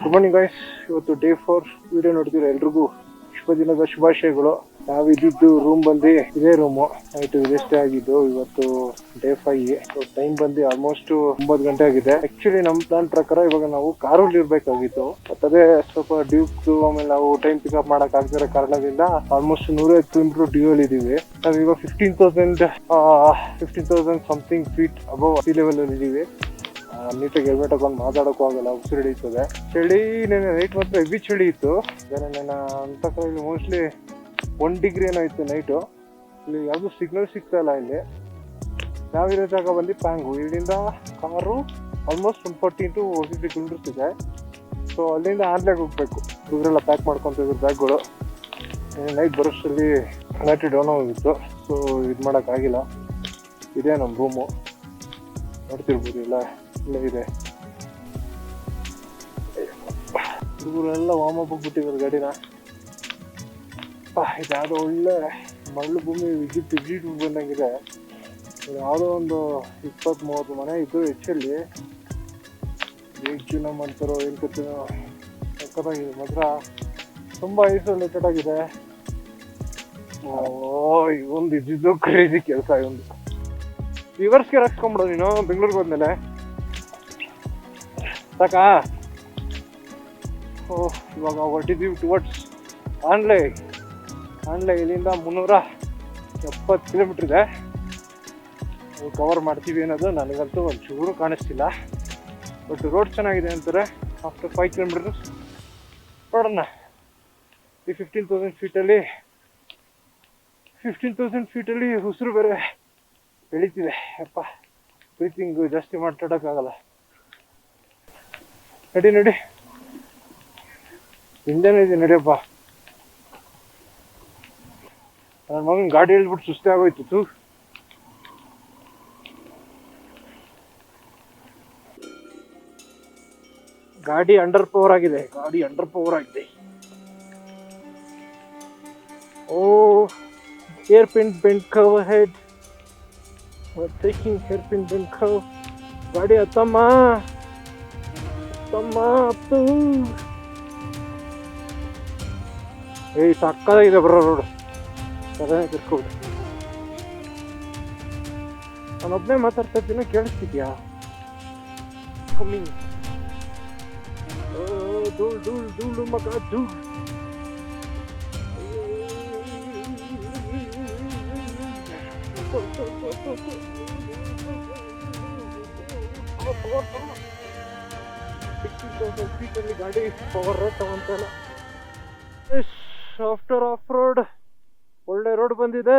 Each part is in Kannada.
Good morning guys. ಇವತ್ತು ಡೇ 4 ವಿಡಿಯೋ ನೋಡ್ತೀರಾ. ಎಲ್ರಿಗೂ ಶುಭ ದಿನದ ಶುಭಾಶಯಗಳು. ನಾವಿದ್ದು ರೂಮ್ ಬಂದು ಇದೇ ರೂಮು. ನೈಟ್ ಇದೇ ಸ್ಟೇ ಆಗಿದ್ದು. ಇವತ್ತು ಡೇ 5. ಟೈಮ್ ಬಂದು ಆಲ್ಮೋಸ್ಟ್ 9 ಗಂಟೆ ಆಗಿದೆ. ಆಕ್ಚುಲಿ ನಮ್ಮ ಪ್ಲಾನ್ ಪ್ರಕಾರ ಇವಾಗ ನಾವು ಕಾರಲ್ಲಿ ಇರ್ಬೇಕಾಗಿತ್ತು. ಬಟ್ ಅದೇ ಸ್ವಲ್ಪ ಡ್ಯೂಕ್ ಆಮೇಲೆ ನಾವು ಟೈಮ್ ಪಿಕಪ್ ಮಾಡಕ್ ಆಗ್ತಿರೋ ಕಾರಣದಿಂದ ಆಲ್ಮೋಸ್ಟ್ 150 ಕಿಲೋಮೀಟರ್ ಡ್ಯೂ ಅಲ್ಲಿ ಇದೀವಿ. ನಾವೀಗ 15,000 something feet above C level ಅಲ್ಲಿ ಇದೀವಿ. ನೀಟಾಗಿ ಹೆಲ್ಮೆಟ್ ಹಾಕೊಂಡು ಮಾತಾಡೋಕ್ಕೂ ಆಗಲ್ಲ, ಉಸಿರು ಹಿಡಿಯುತ್ತದೆ. ಚಳಿ ನೆನೆ ನೈಟ್ ಮಾತ್ರ ಹೆವಿ ಚಳಿ ಇತ್ತು. ನೆನ ಅಂತ ಇಲ್ಲಿ ಮೋಸ್ಟ್ಲಿ 1 ಡಿಗ್ರಿ ಏನೋ ಇತ್ತು ನೈಟು. ಇಲ್ಲಿ ಯಾವುದು ಸಿಗ್ನಲ್ ಸಿಗ್ತಾ ಇಲ್ಲ. ಇಲ್ಲಿ ನಾವಿರೋ ಜಾಗ ಬಂದು ಪ್ಯಾಂಗು. ಇಲ್ಲಿಂದ ಕಾರು ಆಲ್ಮೋಸ್ಟ್ 140 to 50 ಕಿಲೋಮೀಟರ್ಸ್ ಇದೆ. ಸೊ ಅಲ್ಲಿಂದ ಆನ್ಲೈಗೆ ಹೋಗ್ಬೇಕು. ಇವರೆಲ್ಲ ಪ್ಯಾಕ್ ಮಾಡ್ಕೊತಿದ್ರು ಬ್ಯಾಗ್ಗಳು. ನೈಟ್ ಬರೋಷ್ಟರಲ್ಲಿ ಬ್ಯಾಟ್ರಿ ಡೌನ್ ಹೋಗಿತ್ತು. ಸೊ ಇದು ಮಾಡೋಕ್ಕಾಗಿಲ್ಲ. ಇದೇ ನಮ್ಮ ರೂಮು, ನೋಡ್ತಿರ್ಬೋದು. ಇಲ್ಲ ಇಲ್ಲೇ ಇದೆ. ಹುಡುಗರೆಲ್ಲ ವಾರ್ಮ್ ಅಪ್ ಬಿಟ್ಟಿದ್ದಾರೆ ಗಾಡಿನ. ಇದ್ಯಾವುದೋ ಒಳ್ಳೆ ಮರಳು ಭೂಮಿ ವಿಜಿಟ್ ಬಂದಂಗಿದೆ. ಯಾವುದೋ ಒಂದು 20-30 ಮನೆ ಇದ್ದು ಹೆಚ್ಚಲ್ಲಿ. ಹೇಗೆ ಜೀವನ ಮಾಡ್ತಾರೋ ಏನು ಗೊತ್ತಿನೋ ಸಕ್ಕತ್ತಾಗಿದೆ ಮಾತ್ರ. ತುಂಬ ಐಸೋಲೇಟೆಡ್ ಆಗಿದೆ. ಇವೊಂದು ಇದ್ದಿದ್ದು ಕ್ರೇಜಿ ಕೆಲಸ. ಇವೊಂದು ರಿವರ್ಸ್ಗೆ ಹಾಕ್ಸ್ಕೊಂಬಿಡೋದು ನೀನು ಬೆಂಗಳೂರಿಗೆ ಹೋದ್ಮೇಲೆ ಸಾಕಾ. ಇವಾಗ ಹೊರಟಿದ್ದೀವಿ ಟುವರ್ಡ್ಸ್ ಆನ್ಲೈ. ಇಲ್ಲಿಂದ 370 ಕಿಲೋಮೀಟರ್ ಇದೆ. ಕವರ್ ಮಾಡ್ತೀವಿ ಅನ್ನೋದು ನನಗಂತೂ ಒಂಚೂರು ಕಾಣಿಸ್ತಿಲ್ಲ. ಬಟ್ ರೋಡ್ ಚೆನ್ನಾಗಿದೆ ಅಂತಾರೆ. ಆಫ್ಟರ್ 5 ಕಿಲೋಮೀಟರ್ಸ್ ನೋಡೋಣ. ಈ 15,000 ಫೀಟಲ್ಲಿ ಉಸಿರು ಬೇರೆ ಬೆಳೀತಿದೆ. ಅಪ್ಪ, ಬ್ರೀತಿಂಗ್ ಜಾಸ್ತಿ ಮಾತಾಡೋಕ್ಕಾಗಲ್ಲ. ನಡಿ ಹಿಂದೆನೇ ಇದೆ. ನಡಿಯಪ್ಪ. ನನ್ನ ಮಗನ ಗಾಡಿ ಹೇಳ್ಬಿಟ್ಟು ಸುಸ್ತೇ ಆಗೋಯ್ತು. ಗಾಡಿ ಅಂಡರ್ ಪವರ್ ಆಗಿದೆ. ಓ, hairpin bend curve ahead. Taking hairpin bend curve. ಗಾಡಿ ಹತ್ತಮ್ಮ ಹತ್ತು. ಸಕ್ಕದಾಗಿದೆ ಬರೋ ರೋಡ್. ಕರ್ಕೊಂಡು ನಾನೊಬ್ಬನೇ ಮಾತಾಡ್ತಾ ಇದ್ದೀನಿ. ಕೇಳಿಸ್ತಿದ್ಯಾ? ಕಮ್ಮಿಂಗ್. ಧೂಳು ಮಗ ಧೂಳು. ಗಾಡಿ ಪವರ್ ತಗೊಂತಲ್ಲ. ಆಫ್ಟರ್ ಆಫ್ ರೋಡ್ ಒಳ್ಳೆ ರೋಡ್ ಬಂದಿದೆ.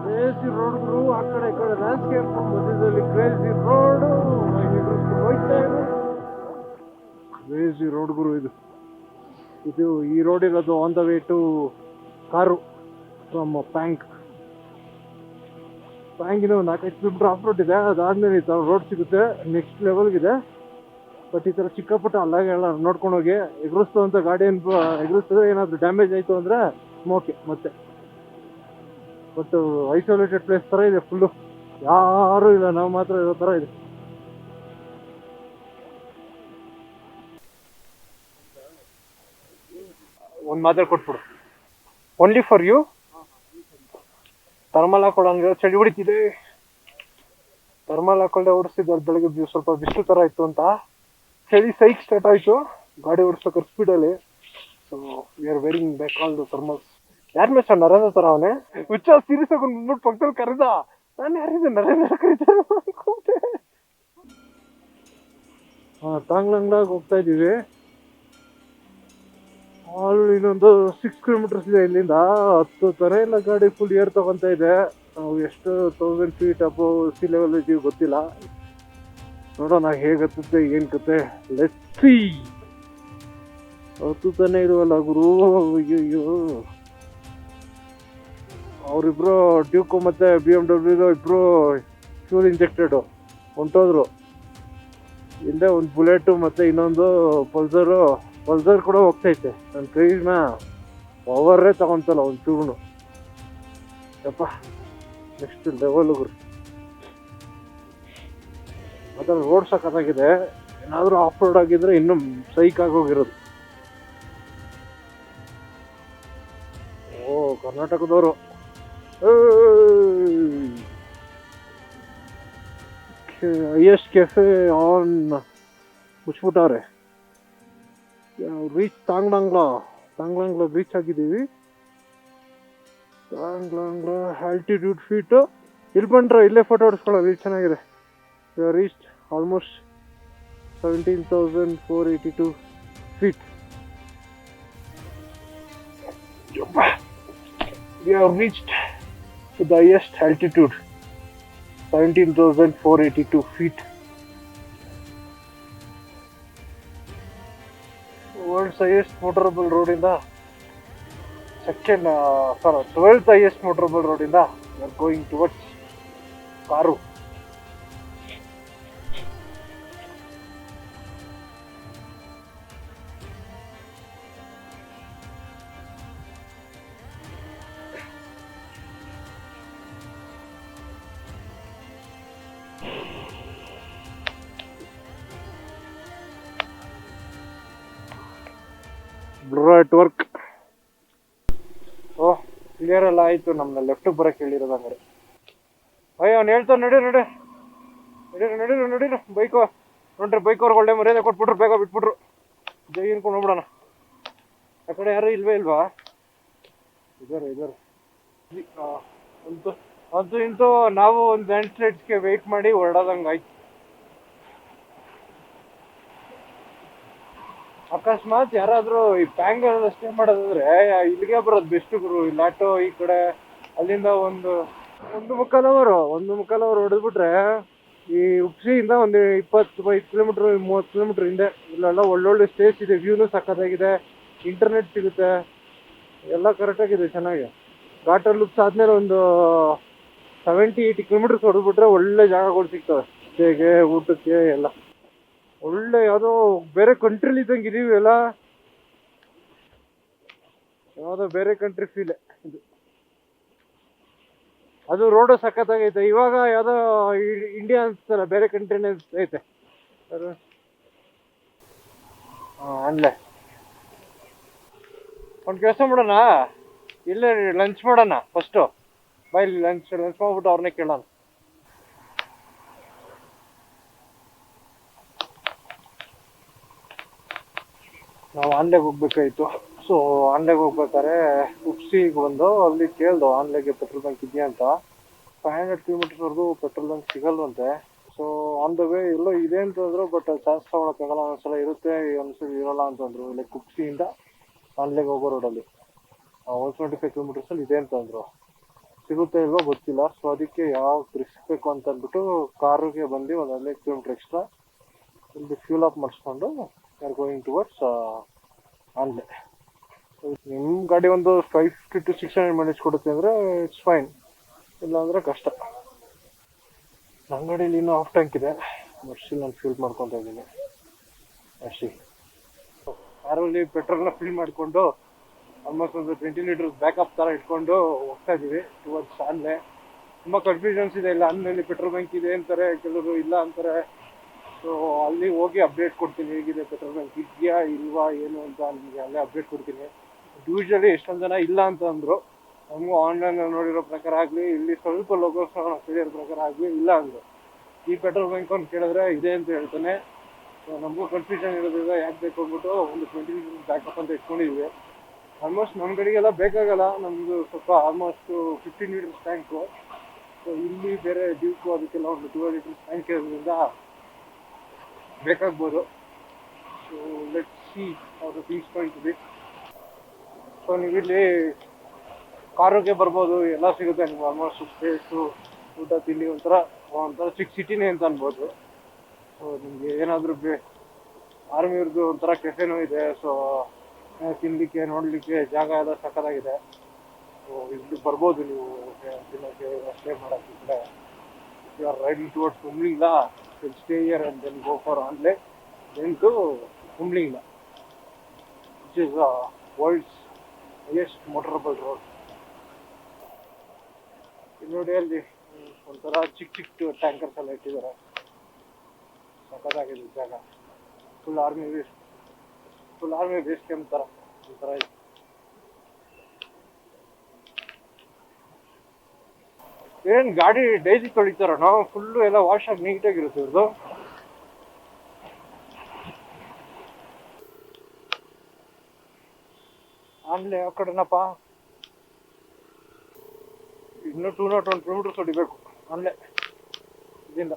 ಕ್ರೇಜಿ ರೋಡ್ಗಳು. ಆ ಕಡೆ ಈ ಕಡೆ ಲ್ಯಾಂಡ್ಸ್ಕೇಪ್ ಮಧ್ಯದಲ್ಲಿ ಕ್ರೇಜಿ ರೋಡ್. ಕ್ರೇಜಿ ರೋಡ್ಗಳು ಇದು ಈ ರೋಡ್ ಇರೋದು on the way to Karu from ಪ್ಯಾಂಗಿನ 4-5 ಕಿಲೋಮೀಟರ್ ಆಫ್ ರೋಡ್ ಇದೆ. ಅದಾದ್ಮೇಲೆ ಈ ಥರ ರೋಡ್ ಸಿಗುತ್ತೆ. ನೆಕ್ಸ್ಟ್ ಲೆವೆಲ್ಗಿದೆ. ಬಟ್ ಈ ಥರ ಚಿಕ್ಕಪುಟ್ಟ ಅಲ್ಲಾಗೆಲ್ಲ ನೋಡ್ಕೊಂಡು ಹೋಗಿ. ಎಗರಿಸ್ತಂತ ಗಾಡಿ ಎಗರಿಸಿದ್ರೆ ಏನಾದರೂ ಡ್ಯಾಮೇಜ್ ಆಯಿತು ಅಂದರೆ ಓಕೆ ಮತ್ತೆ. ಬಟ್ ಐಸೋಲೇಟೆಡ್ ಪ್ಲೇಸ್ ಥರ ಇದೆ ಫುಲ್ಲು. ಯಾರೂ ಇಲ್ಲ, ನಾವು ಮಾತ್ರ ಇರೋ ಥರ ಇದೆ. ಒಂದು ಮಾತ್ರ ಕೊಟ್ಬಿಡು. Only for you. ಥರ್ಮಲ್ ಹಾಕೊಳಂಗೆ ಚಳಿ ಹೊಡಿತಿದೆ. ಥರ್ಮಲ್ ಹಾಕೊಳ್ಳದೆ ಓಡಿಸ್ತಿದ್ದು. ಬೆಳಗ್ಗೆ ಸ್ವಲ್ಪ ಬಿಸಿಲು ಥರ ಇತ್ತು ಅಂತ ಚಳಿ ಸೈಕ್ ಸ್ಟಾರ್ಟ್ ಆಯಿತು ಗಾಡಿ ಓಡಿಸ್ಬೇಕಾದ್ರೆ ಸ್ಪೀಡಲ್ಲಿ. So we are wearing back all the thermals. ಯಾರ ಮೇಲೆ ಸರ್ ನರೇಂದ್ರ ಥರ ಅವನೇ ಹುಚ್ಚ ಸೀರಿಯಸ್ ಆಗಿ ಬಂದ್ಬಿಟ್ಟು ಪಕ್ಕದಲ್ಲಿ ಕರೆದ. ನಾನು ಯಾರಿದೆ ನರೇಂದ್ರ ಕರೀತಾರೆ ಅನ್ಕೊಂಡೆ. ತಾಂಗ್ಲಂಗ್ಲಾಗ ಹೋಗ್ತಾ ಇದ್ದೀವಿ. ಇನ್ನೊಂದು 6 ಕಿಲೋಮೀಟರ್ಸ್ ಇದೆ ಇಲ್ಲಿಂದ. 10 ತರ ಇಲ್ಲ ಗಾಡಿ ಫುಲ್ ಏರ್ ತಗೊಂತ ಇದೆ. ನಾವು ಎಷ್ಟು 1000 ಫೀಟ್ ಅಬೌವ್ ಸಿ ಲೆವೆಲ್ ಇದೀವಿ ಗೊತ್ತಿಲ್ಲ. ನೋಡೋಣ ಹೇಗೆ ಹತ್ತುತ್ತೆ ಏನು ಕತೆ. Let's see. ಹತ್ತುತ್ತಾನೆ ಇರುವಲ್ಲ ಗುರು. ಅಯ್ಯೋ, ಅವರಿಬ್ರು ಡ್ಯೂಕು ಮತ್ತೆ BMW ಇಬ್ರು ಫ್ಯೂಲ್ ಇಂಜೆಕ್ಟೆಡ್ ಹೊಂಟೋದ್ರು. ಹಿಂದೆ ಒಂದು ಬುಲೆಟು ಮತ್ತೆ ಇನ್ನೊಂದು ಪಲ್ಸರ್ ಕೂಡ ಹೋಗ್ತೈತೆ. ನನ್ನ ಕೈನ ಪವರೇ ತಗೊಂತಲ್ಲ ಒಂದು ಚೂರು. ಯಪ್ಪ, ನೆಕ್ಸ್ಟ್ ಲೆವೆಲ್ ಗುರು. ಮತ್ತು ರೋಡ್ ಸಖತ್ತಾಗಿದೆ. ಏನಾದರೂ ಆಫ್ ರೋಡ್ ಆಗಿದ್ರೆ ಇನ್ನೂ ಸೈಕ್ ಆಗೋಗಿರೋದು. ಓ ಕರ್ನಾಟಕದವರು ಹೈಯೆಸ್ಟ್ ಕೆಫೆ ಆನ್ ಮುಚ್ಬಿಟ್ಟವ್ರೆ. ರೀಚ್ ತಾಂಗ್ಲಾಂಗ್ಲಾ ರೀಚ್ ಆಗಿದ್ದೀವಿ. ತಾಂಗ್ಲಾಂಗ್ಲಾ ಆಲ್ಟಿಟ್ಯೂಡ್ ಫೀಟು ಇಲ್ಲಿ ಬಂದ್ರೆ ಇಲ್ಲೇ ಫೋಟೋ ಹೊಡಿಸ್ಕೊಳ್ಳೋದು. ಇಲ್ಲಿ ಚೆನ್ನಾಗಿದೆ. Reach almost 17,482 feet. We have reached to the highest altitude, 17,482 feet. World's highest motorable road in the second, 12th highest motorable road in the, we are going towards Karu. Blur at work. Oh clear ಎಲ್ಲ ಆಯಿತು. ನಮ್ಮನ್ನ ಲೆಫ್ಟಿಗೆ ಬರೋಕ್ಕೆ ಹೇಳಿರೋದು ಹಂಗಾರೆ. ಅಯ್ಯೋ ಅವ್ನು ಹೇಳ್ತಾನೆ ನಡೀರು ಬೈಕು ನೋಡ್ರಿ. ಬೈಕ್ ಅವ್ರಿಗೆ ಒಳ್ಳೆ ಮರ್ಯಾದೆ ಕೊಟ್ಬಿಟ್ರು, ಬೇಗ ಬಿಟ್ಬಿಟ್ರು. ಜೈ ಅನ್ಕೊಂಡು ಹೋಗ್ಬಿಡೋಣ. ಆ ಕಡೆ ಯಾರು ಇಲ್ವಾ? ಇದ್ದಾರೆ. ಅಂತೂ ಇಂತೂ ನಾವು ಒಂದು ಲ್ಯಾಂಡ್ ಸ್ಲೈಡ್ಸ್ಗೆ ವೆಯ್ಟ್ ಮಾಡಿ ಹೊರಡೋದಂಗೆ ಆಯ್ತು. ಅಕಸ್ಮಾತ್ ಯಾರಾದರೂ ಈ ಪ್ಯಾಂಗಲ್ ಸ್ಟೇ ಮಾಡೋದಾದ್ರೆ ಇಲ್ಲಿಗೆ ಬರೋದು ಬೆಸ್ಟ್ ಗುರು. ಇಲ್ಲಿ ಆಟೋ ಈ ಕಡೆ ಅಲ್ಲಿಂದ ಒಂದು ಮುಕ್ಕಾಲು ಅವರ್ ಹೊಡೆದ್ಬಿಟ್ರೆ ಈ ಉಪ್ಸಿಯಿಂದ ಒಂದು 25 ಕಿಲೋಮೀಟ್ರ್ 30 ಕಿಲೋಮೀಟ್ರ್ ಹಿಂದೆ ಇಲ್ಲೆಲ್ಲ ಒಳ್ಳೊಳ್ಳೆ ಸ್ಟೇಸ್ ಇದೆ. ವ್ಯೂನು ಸಖತ್ತಾಗಿದೆ, ಇಂಟರ್ನೆಟ್ ಸಿಗುತ್ತೆ, ಎಲ್ಲ ಕರೆಕ್ಟಾಗಿದೆ, ಚೆನ್ನಾಗಿ. ಘಾಟರ್ ಲುಕ್ಸ್ ಆದ್ಮೇಲೆ ಒಂದು 70-80 ಕಿಲೋಮೀಟರ್ಸ್ ಹೊಡೆದ್ಬಿಟ್ರೆ ಒಳ್ಳೆ ಜಾಗಗಳು ಸಿಗ್ತವೆ ಸ್ಟೇಗೆ, ಊಟಕ್ಕೆ ಎಲ್ಲ. ಒಳ್ಳೆ ಯಾವುದೋ ಬೇರೆ ಕಂಟ್ರಿಲಿ ಇದ್ದಂಗೆ ಇದೀವಿ ಎಲ್ಲ. ಯಾವುದೋ ಬೇರೆ ಕಂಟ್ರಿ ಫೀಲ್ ಇದು. ಅದು ರೋಡು ಸಖತ್ತಾಗೈತೆ. ಇವಾಗ ಯಾವುದೋ ಇಂಡಿಯಾ ಅನ್ಸ್ತಲ್ಲ, ಬೇರೆ ಕಂಟ್ರಿನೇ ಅನ್ಸ್ತೈತೆ. ಅಲ್ಲೇ ಒಂದು ಕೆಲಸ ಮಾಡೋಣ, ಇಲ್ಲೇ ಲಂಚ್ ಮಾಡೋಣ ಫಸ್ಟು. ಬೈಲಿ ಲಂಚ್ ಮಾಡ್ಬಿಟ್ಟು ಅವ್ರನ್ನೇ ಕೇಳೋಣ. ನಾವು ಆನ್ಲೆಗೆ ಹೋಗ್ಬೇಕಾಯ್ತು. ಸೊ ಆನ್ಲೆಗೆ ಹೋಗ್ಬೇಕಾದ್ರೆ ಉಪ್ಸಿಗೆ ಬಂದು ಅಲ್ಲಿ ಕೇಳ್ದು ಆನ್ಲೆಗೆ ಪೆಟ್ರೋಲ್ ಬಂಕ್ ಇದೆಯಾ ಅಂತ. 500 ಕಿಲೋಮೀಟರ್ವರೆಗೂ ಪೆಟ್ರೋಲ್ ಬಂಕ್ ಸಿಗಲ್ವಂತೆ. ಸೊ ಆನ್ ದ ವೇ ಎಲ್ಲೋ ಇದೆ ಅಂತಂದ್ರು, ಬಟ್ ಚಾನ್ಸ್ ತಗೊಳಕ್ಕಾಗಲ್ಲ. ಒಂದ್ಸಲ ಇರುತ್ತೆ, ಒಂದ್ಸಲ ಇರೋಲ್ಲ ಅಂತಂದ್ರು. ಇಲ್ಲಿ ಕುಪ್ಸಿಯಿಂದ ಆನ್ಲೆಗೆ ಹೋಗೋ ರೋಡಲ್ಲಿ 125 ಕಿಲೋಮೀಟರ್ಸಲ್ಲಿ ಇದೆ ಅಂತಂದ್ರು. ಸಿಗುತ್ತೆ ಇಲ್ವೋ ಗೊತ್ತಿಲ್ಲ. ಸೊ ಅದಕ್ಕೆ ಯಾವ ರಿಸ್ಕ್ ಬೇಕು ಅಂತ ಅಂದ್ಬಿಟ್ಟು ಕಾರಿಗೆ ಬಂದು ಒಂದು 15 ಕಿಲೋಮೀಟರ್ ಎಕ್ಸ್ಟ್ರಾ ಇಲ್ಲಿ ಫ್ಯೂಲ್ ಅಪ್ ಮಾಡಿಸ್ಕೊಂಡು ಆರ್ ಗೋಯಿಂಗ್ ಟುವರ್ಡ್ಸ್ ಆನ್ಲೆ. ನಿಮ್ಮ ಗಾಡಿ ಒಂದು 550 to 600 ಮೈಲೇಜ್ ಕೊಡುತ್ತೆ ಅಂದರೆ ಇಟ್ಸ್ ಫೈನ್, ಇಲ್ಲಾಂದರೆ ಕಷ್ಟ. ನನ್ನ ಗಾಡೀಲಿ ಇನ್ನೂ ಹಾಫ್ ಟ್ಯಾಂಕ್ ಇದೆ, ಬಟ್ ಸ್ಟಿಲ್ ನಾನು ಫ್ಯೂಲ್ ಮಾಡ್ಕೊತಾ ಇದ್ದೀನಿ ಅಷ್ಟೇ. ಕಾರಲ್ಲಿ ಪೆಟ್ರೋಲ್ನ ಫಿಲ್ ಮಾಡಿಕೊಂಡು ಆಲ್ಮೋಸ್ಟ್ ಒಂದು 20 ಲೀಟರ್ಸ್ ಬ್ಯಾಕಪ್ ಥರ ಇಟ್ಕೊಂಡು ಹೋಗ್ತಾ ಇದ್ದೀವಿ ಟುವರ್ಡ್ಸ್ ಆನ್ಲೆ. ತುಂಬ ಕನ್ಫ್ಯೂಷನ್ಸ್ ಇದೆ. ಇಲ್ಲ ಆನ್ಲೈನಲ್ಲಿ ಪೆಟ್ರೋಲ್ ಬಂಕ್ ಇದೆ ಅಂತಾರೆ, ಕೆಲವರು ಇಲ್ಲ ಅಂತಾರೆ. ಸೊ ಅಲ್ಲಿ ಹೋಗಿ ಅಪ್ಡೇಟ್ ಕೊಡ್ತೀನಿ, ಹೇಗಿದೆ ಪೆಟ್ರೋಲ್ ಬಂಕ್ ಇದೆಯಾ ಇಲ್ವಾ ಏನು ಅಂತ ನಿಮಗೆ ಅಲ್ಲೇ ಅಪ್ಡೇಟ್ ಕೊಡ್ತೀನಿ. ಯೂಶ್ವಲಿ ಎಷ್ಟೊಂದು ಜನ ಇಲ್ಲ ಅಂತ ಅಂದರು. ನಮಗೂ ಆನ್ಲೈನಲ್ಲಿ ನೋಡಿರೋ ಪ್ರಕಾರ ಆಗಲಿ, ಇಲ್ಲಿ ಸ್ವಲ್ಪ ಲೋಕಲ್ಸ್ ತಿಳಿಯೋ ಪ್ರಕಾರ ಆಗಲಿ ಇಲ್ಲ ಅಂದರು. ಈ ಪೆಟ್ರೋಲ್ ಬಂಕ್ ಅವ್ನು ಕೇಳಿದ್ರೆ ಇದೆ ಅಂತ ಹೇಳ್ತಾನೆ. ಸೊ ನಮಗೂ ಕನ್ಫ್ಯೂಷನ್ ಇರೋದ್ರಿಂದ ಯಾಕೆ ಬೇಕು ಅಂದ್ಬಿಟ್ಟು ಒಂದು 20 ಲೀಟರ್ಸ್ ಬ್ಯಾಕಪ್ ಅಂತ ಇಟ್ಕೊಂಡಿದ್ವಿ. ಆಲ್ಮೋಸ್ಟ್ ನಮ್ಮ ಕಡೆಗೆಲ್ಲ ಬೇಕಾಗಲ್ಲ, ನಮ್ಮದು ಸ್ವಲ್ಪ ಆಲ್ಮೋಸ್ಟು 15 ಲೀಟರ್ಸ್ ಟ್ಯಾಂಕು. ಸೊ ಇಲ್ಲಿ ಬೇರೆ ಡ್ಯೂಕು ಅದಕ್ಕೆಲ್ಲ ಒಂದು 12 ಲೀಟರ್ಸ್ ಟ್ಯಾಂಕ್ ಇರೋದ್ರಿಂದ ಬೇಕಾಗ್ಬೋದು. So let's see how the things going to be. ಸೊ ನೀವು ಇಲ್ಲಿ ಕಾರಿಗೆ ಬರ್ಬೋದು, ಎಲ್ಲ ಸಿಗುತ್ತೆ ನಿಮ್ಗೆ. ಆಲ್ಮೋಸ್ಟ್ ಸ್ಪೇಸು, ಊಟ ತಿಂಡಿ ಒಂಥರ ಚಿಕ್ಕ ಸಿಟಿನೇ ಅಂತ ಅನ್ಬೋದು. ಸೊ ನಿಮಗೆ ಏನಾದರೂ ಆರ್ಮಿಯವ್ರದ್ದು ಒಂಥರ ಕೆಫೆನೂ ಇದೆ. ಸೊ ತಿನ್ನಲಿಕ್ಕೆ ನೋಡಲಿಕ್ಕೆ ಜಾಗ ಎಲ್ಲ ಸಕ್ಕತ್ತಾಗಿದೆ. ಸೊ ಇಲ್ಲಿ ಬರ್ಬೋದು ನೀವು ದಿನಕ್ಕೆ ಸ್ಟೇ ಮಾಡೋಕ್ಕೆ. ಈ ಕಡೆ you are riding towards Umlingla, will stay here and then go for Hanle, then to Umlingla, which is world's highest motorable road. ಇಲ್ಲಿ ನೋಡಿ ಅಲ್ಲಿ ಒಂಥರ ಚಿಕ್ಕ ಟ್ಯಾಂಕರ್ಸ್ ಎಲ್ಲ ಇಟ್ಟಿದ್ದಾರೆ. ಸಖತ್ತಾಗಿದೆ ಜಾಗ. ಫುಲ್ ಆರ್ಮಿ ಬೇಸ್ ಕ್ಯಾಂಪ್ ಥರ ಒಂಥರ ಇದೆ. ಏನು ಗಾಡಿ ಡೈಲಿ ತೊಳಿತಾರ ನಾವು, ಫುಲ್ಲು ಎಲ್ಲ ವಾಶ್ ಆಗಿ ನೀಟಾಗಿರುತ್ತೆ ಇವ್ರದ್ದು. ಆಮೇಲೆ ಆ ಕಡೆನಪ್ಪ ಇನ್ನೂ 201 ಕಿಲೋಮೀಟರ್ಸ್ ಹೊಡಿಬೇಕು ಆಮೇಲೆ ಇದರಿಂದ.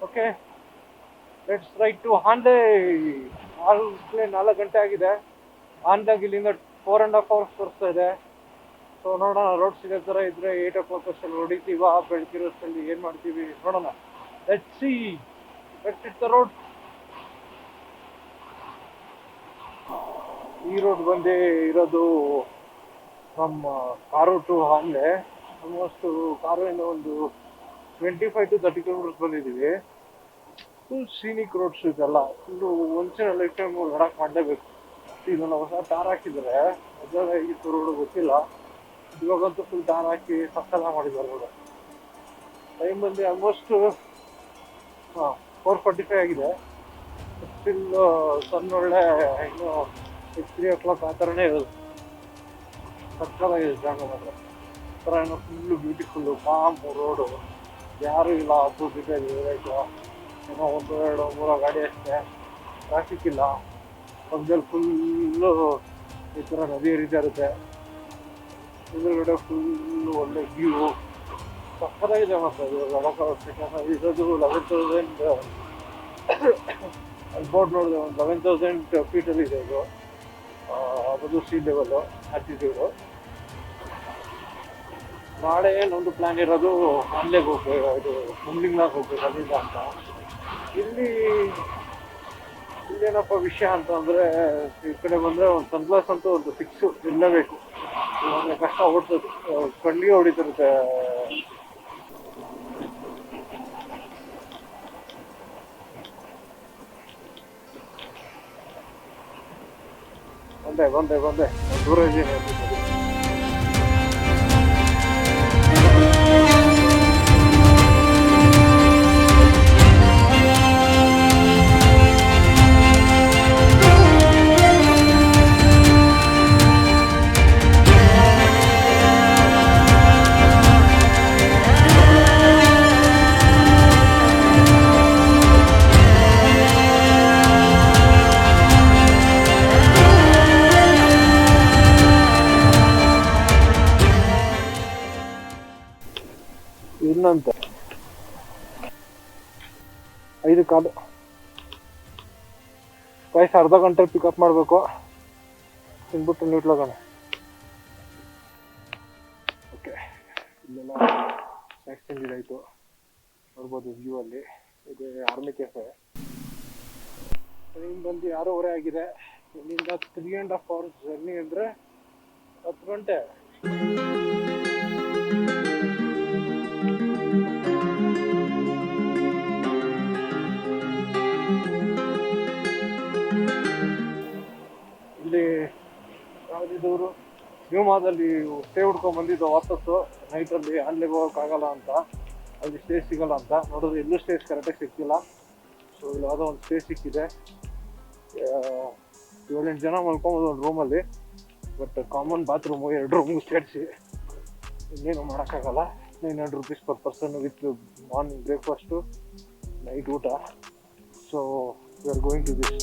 Okay, let's ride to Hanle. 4 ಗಂಟೆ ಆಗಿದೆ. ಹಾಂಡಾಗಿ ಇಲ್ಲಿಂದ 4.5 hours ತೋರಿಸ್ತಾ ಇದೆ. ಸೊ ನೋಡೋಣ, ರೋಡ್ಸ್ ಇದೇ ಥರ ಇದ್ರೆ 8 o'clock ಅಷ್ಟಲ್ಲಿ ಹೊಡಿತೀವ, ಬೆಳಕಿರೋಷ್ಟಲ್ಲಿ ಏನು ಮಾಡ್ತೀವಿ ನೋಡೋಣ. Let's see, let's hit the road. ಈ ರೋಡ್ ಬಂದೇ ಇರೋದು ನಮ್ಮ ಕಾರು ಟು ಹಾನ್ಲೆ. ಆಲ್ಮೋಸ್ಟ್ ಕಾರುವಿಂದ ಒಂದು 25 to 30 ಕಿಲೋಮೀಟರ್ಸ್ ಬಂದಿದ್ದೀವಿ. ಫುಲ್ ಸೀನಿಕ್ ರೋಡ್ಸ್ ಇದೆಲ್ಲ. ಫುಲ್ಲು ಒಂದ್ಸಿನ ಲೈಫ್ ಟೈಮ್ ಲಡಾಕ್ ಮಾಡಲೇಬೇಕು. ಇದನ್ನು ಹೊಸ ಟಾರ್ ಹಾಕಿದರೆ, ಅದೆಲ್ಲ ಹೇಗಿತ್ತು ರೋಡು ಗೊತ್ತಿಲ್ಲ. ಇವಾಗಂತೂ ಫುಲ್ ಟಾರ್ ಹಾಕಿ ಸಕ್ಕಲ್ಲ ಮಾಡಿದ್ದಾರೆ ರೋಡು. ಟೈಮ್ ಬಂದು ಆಲ್ಮೋಸ್ಟ್ 4:45 ಆಗಿದೆ. ಸ್ಟಿಲ್ ಸನ್ ಒಳ್ಳೆ ಇನ್ನು 3 o'clock ಆ ಥರನೇ ಇರೋದು. ಸಕ್ಕತ್ತಾಗಿದೆ ಜಾಗ ಮಾತ್ರ. ಥರ ಏನೋ ಫುಲ್ಲು ಬ್ಯೂಟಿಫುಲ್ಲು ಕಾಮ್ ರೋಡು, ಯಾರೂ ಇಲ್ಲ ಅಪೋಸಿಟ್ ಆಗಿ. ಏನೋ 1, 2, 3 ಗಾಡಿ ಅಷ್ಟೇ, ಟ್ರಾಫಿಕ್ ಇಲ್ಲ. ಪಕ್ಕದಲ್ಲಿ ಫುಲ್ಲು ಈ ಥರ ನದಿ ಹರಿತಾ ಇರುತ್ತೆ. ಎದುರುಗಡೆ ಫುಲ್ಲು ಒಳ್ಳೆ ವ್ಯೂ, ಸಕ್ಕತ್ತಾಗಿದೆ ಮಾತ್ರ. ಇರೋದು 11,000 ಅಲ್ಲಿ ಬೋರ್ಡ್ ನೋಡಿದೆ, ಒಂದು 11,000 ಫೀಟಲ್ಲಿ ಇದೆ ಇದು. ಅದು ಸೀ ಲೆವೆಲ್ಲು ಆಲ್ಟಿಟ್ಯೂಡು. ನಾಳೆ ನಮ್ಮದು ಪ್ಲ್ಯಾನ್ ಇರೋದು ಅಲ್ಲಿಗೆ ಹೋಗ್ಬೇಕು, ಇದು ಮುಂಗ್ಲಿಂಗ್ಲಾಗ ಹೋಗ್ಬೇಕು ಅಲ್ಲಿಂದ ಅಂತ. ಇಲ್ಲೇನಪ್ಪ ವಿಷಯ ಅಂತಂದರೆ, ಈ ಕಡೆ ಬಂದರೆ ಒಂದು ಸನ್ಗ್ಲಾಸ್ ಅಂತೂ ಒಂದು ಫಿಕ್ಸು ಇರಲೇಬೇಕು. ಇವಾಗ ಕಷ್ಟ ಓಡ್ತದೆ, ಕಣ್ಣಿಗೆ ಹೊಡಿತಿರುತ್ತೆ. ಬಂದೆ ದೂರ ಇದ್ದೀನಿ. ಇನ್ನಂತೆ 5 ಕಾಲು ಕಾಯ್ಸ್, ಅರ್ಧ ಗಂಟೆ ಪಿಕಪ್ ಮಾಡಬೇಕು. ತಿನ್ಬಿಟ್ಟು ನೀಟ್ಲೋಗೋಣ. ಓಕೆ, ಇಲ್ಲೆಲ್ಲ ಸ್ನ್ಯಾಕ್ಸ್ ತಿಂದಿದ್ದಾಯಿತು. ನೋಡ್ಬೋದು ವ್ಯೂ ಅಲ್ಲಿ. ಇದು ಆರ್ಮಿ ಕೆಫೆ. ಟೈಮ್ ಬಂದು 6:30 ಆಗಿದೆ. ಇಲ್ಲಿಂದ 3.5 hours ಜರ್ನಿ ಅಂದರೆ 10 ಗಂಟೆ. ಇಲ್ಲಿ ಯಾವುದಿದವರು ನ್ಯೂಮಾದಲ್ಲಿ ಸ್ಟೇ ಹುಡ್ಕೊಂಡು ಬಂದಿದ್ದು ವಾಪಸ್ಸು. ನೈಟಲ್ಲಿ ಅಲ್ಲಿಗೆ ಹೋಗೋಕ್ಕಾಗಲ್ಲ ಅಂತ, ಅಲ್ಲಿ ಸ್ಟೇ ಸಿಗೋಲ್ಲ ಅಂತ ನೋಡಿದ್ರೆ ಎಲ್ಲೂ ಸ್ಟೇಸ್ ಕರೆಕ್ಟಾಗಿ ಸಿಕ್ಕಿಲ್ಲ. ಸೊ ಇಲ್ಲಿ ಯಾವುದೋ ಒಂದು ಸ್ಟೇ ಸಿಕ್ಕಿದೆ. 7-8 ಜನ ಮಲ್ಕೊಬೋದು ಒಂದು ರೂಮಲ್ಲಿ. ಬಟ್ ಕಾಮನ್ ಬಾತ್ರೂಮು 2 ರೂಮ್ಗೂ ಸೇರಿಸಿ ಇನ್ನೇನು ಮಾಡೋಕ್ಕಾಗಲ್ಲ. 900 rupees per person with morning breakfast, night ಊಟ. So we are going to this.